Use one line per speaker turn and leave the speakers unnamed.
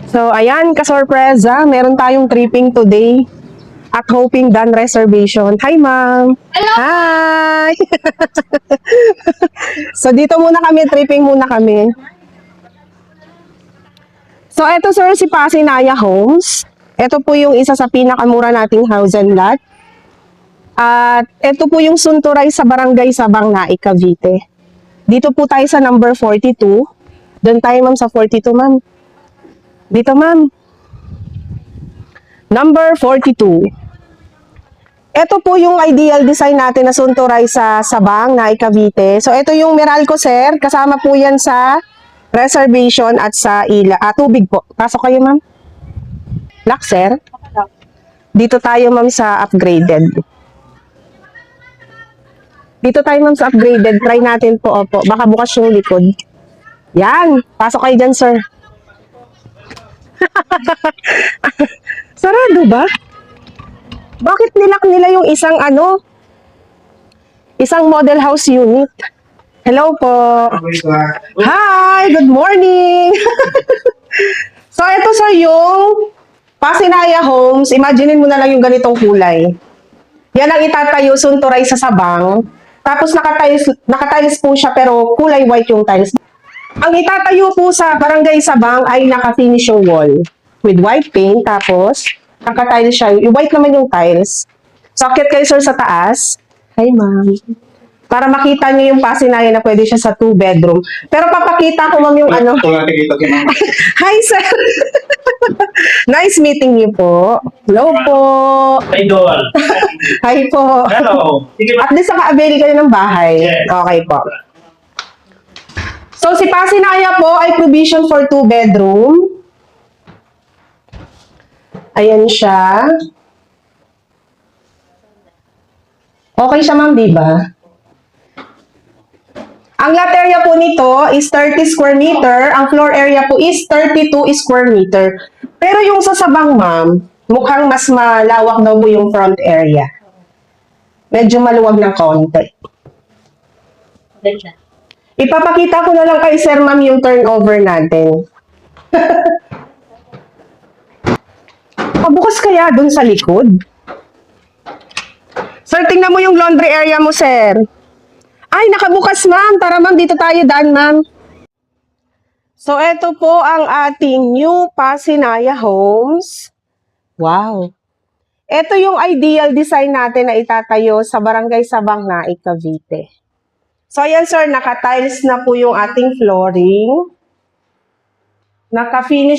So, ayan, kasorpresa. Meron tayong tripping today at hoping done reservation. Hi, ma'am.
Hello.
Hi. So, dito muna kami, tripping muna kami. So, eto sir, si Pasinaya Homes. Ito po yung isa sa pinakamura nating house and lot. At ito po yung Sunturay sa Barangay Sabang Naik, Cavite. Dito po tayo sa number 42. Doon tayo, ma'am, sa 42, ma'am. Dito, ma'am. Number 42. Ito po yung ideal design natin na Sunturay sa Sabang Naik, Cavite. So, ito yung Meralco, sir. Kasama po yan sa reservation at sa tubig po. Pasok kayo, ma'am. Lock, sir. Dito tayo, ma'am, sa upgraded. Dito tayo, ma'am, sa upgraded. Try natin po, opo. Baka bukas yung likod. Yan. Pasok kayo dyan, sir. Sarado ba? Bakit nilak nila yung isang model house unit? Hello po. Hi, good morning. So, ito sir yung Pasinaya Homes. Imaginein mo na lang yung ganitong kulay. Yan ang itatayo, Sunturay sa Sabang. Tapos nakatiles po siya pero kulay white yung tiles. Ang itatayo po sa Barangay Sabang ay naka-finish yung wall with white paint. Tapos nakatiles siya. Yung white naman yung tiles. So, akyat kayo sir sa taas. Hi ma'am. Para makita niyo yung Pasinaya na pwede siya sa 2-bedroom. Pero papakita ko ma'am yung ano. Hi sir. Nice meeting niyo po. Hello po.
Idol.
Hi po.
Hello.
At least naka-avail kayo ng bahay.
Yes.
Okay po. So, si Pasinaya po ay provision for 2-bedroom. Ayan siya. Okay siya, ma'am, di ba? Ang lot area po nito is 30 square meter. Ang floor area po is 32 square meter. Pero yung sa Sabang, ma'am, mukhang mas malawak daw po yung front area. Medyo maluwag ng konti. Ipapakita ko na lang kay Sir, ma'am, yung turnover natin. Pabukas kaya dun sa likod? Sir, tingnan mo yung laundry area mo, sir. Ay, nakabukas, ma'am. Tara, ma'am, dito tayo, daan, ma'am. So, eto po ang ating new Pasinaya Homes. Wow. Ito yung ideal design natin na itatayo sa Barangay Sabang Naik, Cavite. So, ayan, sir, naka-tiles na po yung ating flooring. Naka-finish